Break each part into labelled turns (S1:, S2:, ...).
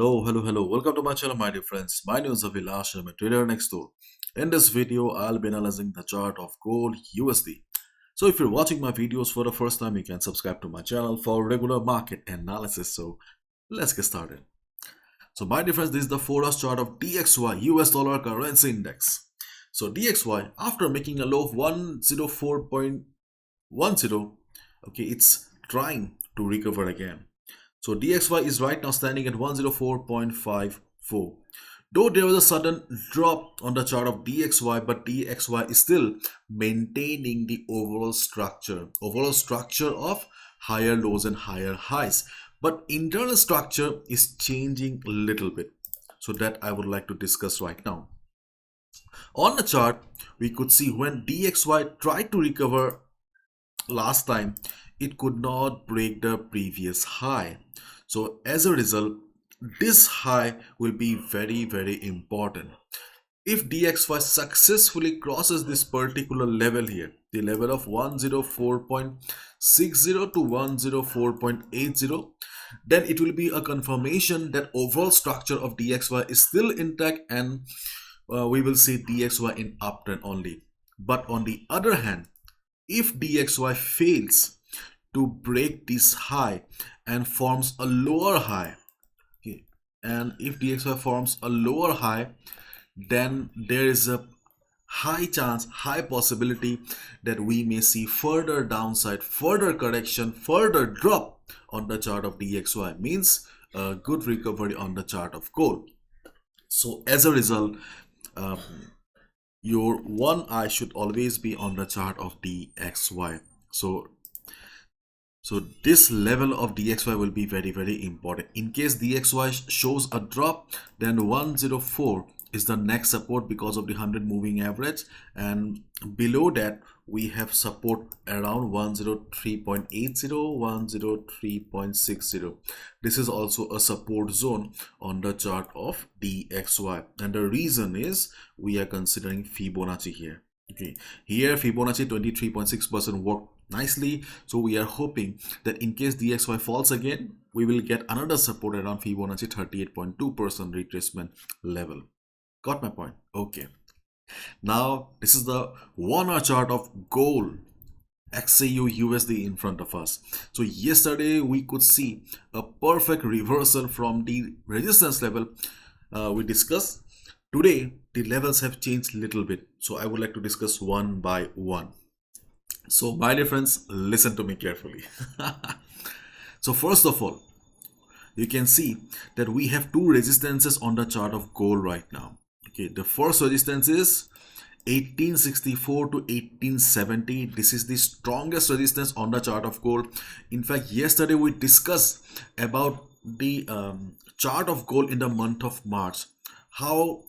S1: Hello. Welcome to my channel, my dear friends. My name is Avilash and I'm a trader next door. In this video, I'll be analyzing the chart of gold USD. So if you're watching my videos for the first time, you can subscribe to my channel for regular market analysis. So let's get started. So my dear friends, this is the Forex chart of DXY, US dollar currency index. So DXY, after making a low of 104.10, okay, it's trying to recover again. So DXY is right now standing at 104.54. Though there was a sudden drop on the chart of DXY, but DXY is still maintaining the overall structure of higher lows and higher highs. But internal structure is changing a little bit. So that I would like to discuss right now. On the chart, we could see when DXY tried to recover last time, it could not break the previous high. So as a result, this high will be very important. If DXY successfully crosses this particular level here, the level of 104.60 to 104.80, then it will be a confirmation that overall structure of DXY is still intact, and we will see DXY in uptrend only. But on the other hand, if DXY fails to break this high and forms a lower high, okay, and if DXY forms a lower high, then there is a high chance, high possibility that we may see further downside, further correction, further drop on the chart of DXY, means a good recovery on the chart of gold. So as a result, your one eye should always be on the chart of DXY. So this level of DXY will be very important. In case DXY shows a drop, then 104 is the next support because of the 100 moving average, and below that we have support around 103.80, 103.60. This is also a support zone on the chart of DXY, and the reason is we are considering Fibonacci here. Okay, here Fibonacci 23.6% worked nicely, so we are hoping that in case DXY falls again, we will get another support around Fibonacci 38.2% retracement level. Got my point? Okay. Now this is the 1 hour chart of gold XAUUSD in front of us. So yesterday we could see a perfect reversal from the resistance level we discussed. Today the levels have changed a little bit, so I would like to discuss one by one. So my dear friends, listen to me carefully. So first of all, you can see that we have two resistances on the chart of gold right now. Okay, the first resistance is 1864 to 1870. This is the strongest resistance on the chart of gold. In fact, yesterday we discussed about the chart of gold in the month of March, how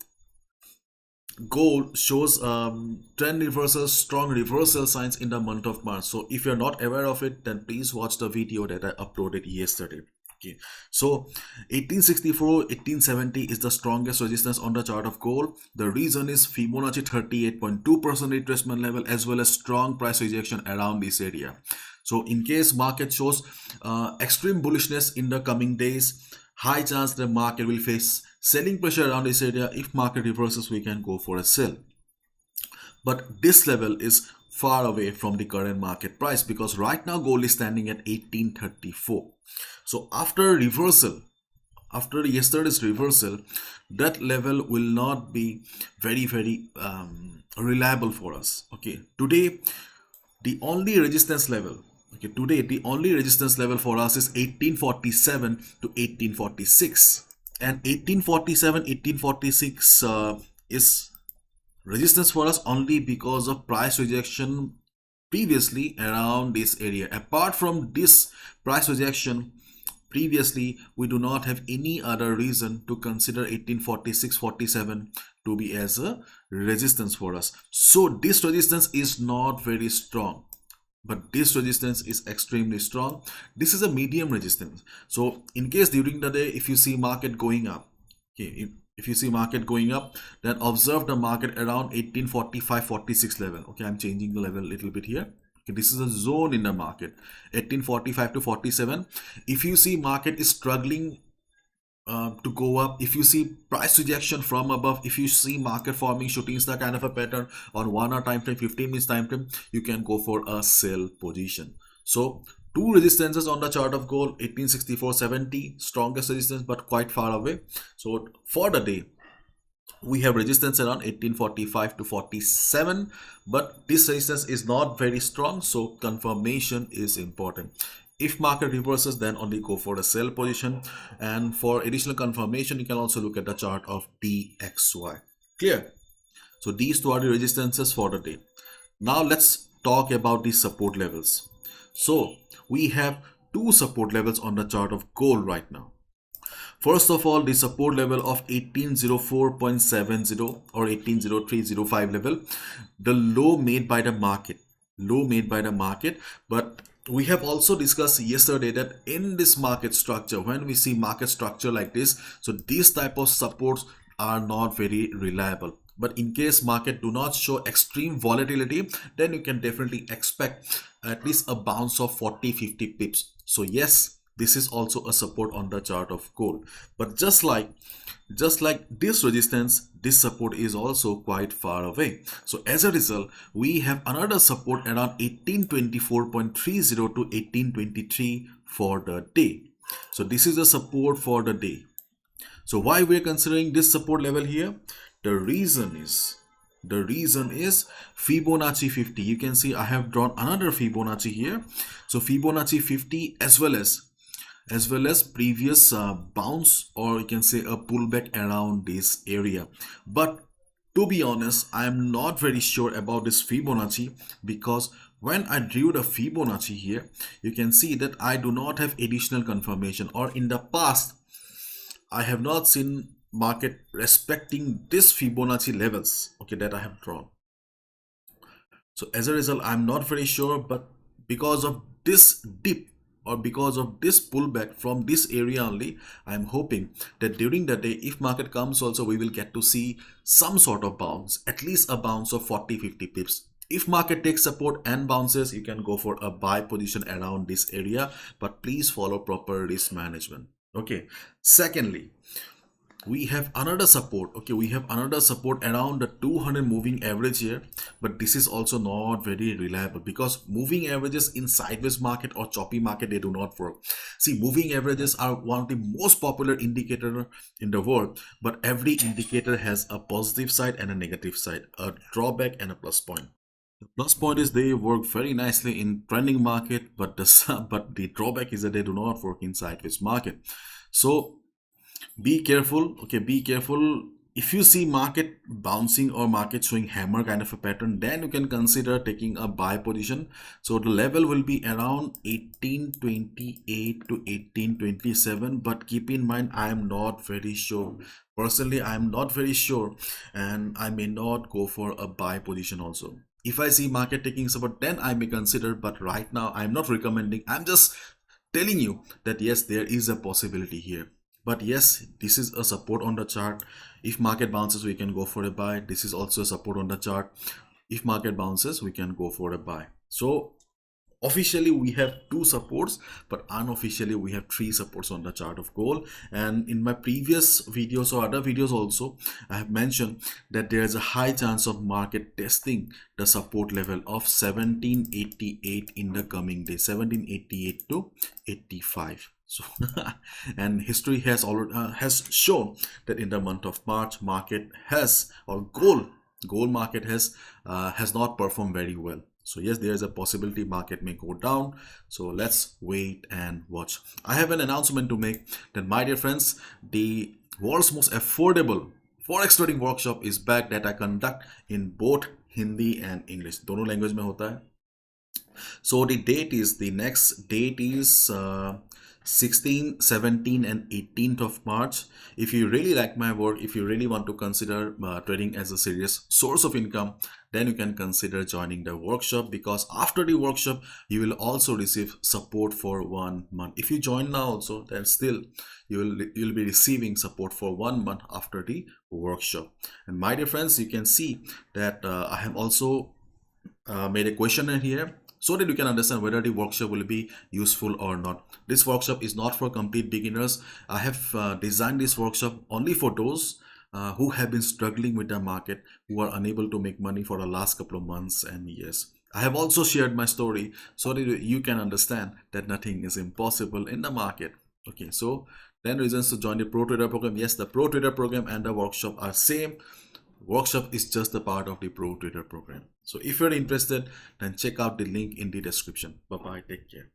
S1: gold shows trend reversal, strong reversal signs in the month of March. So if you're not aware of it, then please watch the video that I uploaded yesterday. Okay, so 1864, 1870 is the strongest resistance on the chart of gold. The reason is Fibonacci 38.2% retracement level, as well as strong price rejection around this area. So in case market shows extreme bullishness in the coming days, high chance the market will face selling pressure around this area. If market reverses, we can go for a sell. But this level is far away from the current market price, because right now gold is standing at 1834. So after reversal, after yesterday's reversal, that level will not be very reliable for us. Okay, today the only resistance level, okay, today the only resistance level for us is 1847 to 1846, and 1847, 1846 is resistance for us only because of price rejection previously around this area. Apart from this price rejection previously, we do not have any other reason to consider 1846-47 to be as a resistance for us. So this resistance is not very strong, but this resistance is extremely strong. This is a medium resistance. So in case during the day, if you see market going up, okay, if you see market going up, then observe the market around 1845-46 level. Okay, I'm changing the level a little bit here. Okay, this is a zone in the market, 1845 to 47. If you see market is struggling to go up. If you see price rejection from above, if you see market forming shooting star kind of a pattern on 1 hour time frame, 15 minutes time frame, you can go for a sell position. So two resistances on the chart of gold, 1864.70, strongest resistance but quite far away. So for the day, we have resistance around 1845 to 47, but this resistance is not very strong, so confirmation is important. If market reverses, then only go for a sell position. And for additional confirmation, you can also look at the chart of DXY. Clear? So these two are the resistances for the day. Now let's talk about the support levels. So we have two support levels on the chart of gold right now. First of all, the support level of 1804.70 or 1803.05 level, the low made by the market, but we have also discussed yesterday that in this market structure, when we see market structure like this, so these type of supports are not very reliable. But in case market do not show extreme volatility, then you can definitely expect at least a bounce of 40-50 pips. So yes, this is also a support on the chart of gold. But just like this resistance, this support is also quite far away. So as a result, we have another support around 1824.30 to 1823 for the day. So this is the support for the day. So why we are considering this support level here? The reason is Fibonacci 50. You can see I have drawn another Fibonacci here. So Fibonacci 50 as well as previous bounce, or you can say a pullback around this area. But to be honest, I am not very sure about this Fibonacci, because when I drew the Fibonacci here, you can see that I do not have additional confirmation, or in the past I have not seen market respecting this Fibonacci levels, okay, that I have drawn. So as a result, I'm not very sure, but because of this dip or because of this pullback from this area only, I'm hoping that during the day, if market comes also, we will get to see some sort of bounce, at least a bounce of 40-50 pips. If market takes support and bounces, you can go for a buy position around this area, but please follow proper risk management. Okay. Secondly, we have another support. Okay, we have another support around the 200 moving average here, but this is also not very reliable, because moving averages in sideways market or choppy market, they do not work. See, moving averages are one of the most popular indicator in the world, but every indicator has a positive side and a negative side, a drawback and a plus point. The plus point is they work very nicely in trending market, but the drawback is that they do not work in sideways market. So be careful. Okay, be careful. If you see market bouncing or market showing hammer kind of a pattern, then you can consider taking a buy position. So the level will be around 1828 to 1827, but keep in mind, I am not very sure. Personally, I am not very sure, and I may not go for a buy position also. If I see market taking support, then I may consider, but right now I'm not recommending. I'm just telling you that yes, there is a possibility here. But yes, this is a support on the chart. If market bounces, we can go for a buy. This is also a support on the chart. If market bounces, we can go for a buy. So officially we have two supports, but unofficially we have three supports on the chart of gold. And in my previous videos or other videos also, I have mentioned that there is a high chance of market testing the support level of 1788 in the coming day, 1788 to 85. So and history has already has shown that in the month of March, market has, or gold market has not performed very well. So yes, there is a possibility market may go down. So let's wait and watch. I have an announcement to make that, my dear friends, the world's most affordable Forex trading workshop is back, that I conduct in both Hindi and English. दोनों language में होता है. So the next date is 16, 17 and 18th of March. If you really like my work, if you really want to consider trading as a serious source of income, then you can consider joining the workshop, because after the workshop you will also receive support for 1 month. If you join now also, then still you'll be receiving support for 1 month after the workshop. And my dear friends, you can see that I have also made a questionnaire here. so that you can understand whether the workshop will be useful or not. This workshop is not for complete beginners. I have designed this workshop only for those who have been struggling with the market, who are unable to make money for the last couple of months and years. I have also shared my story so that you can understand that nothing is impossible in the market. Okay, so 10 reasons to join the Pro Trader program. Yes, the Pro Trader program and the workshop are same. Workshop is just a part of the Pro Trader program. So if you're interested, then check out the link in the description. Bye bye, take care.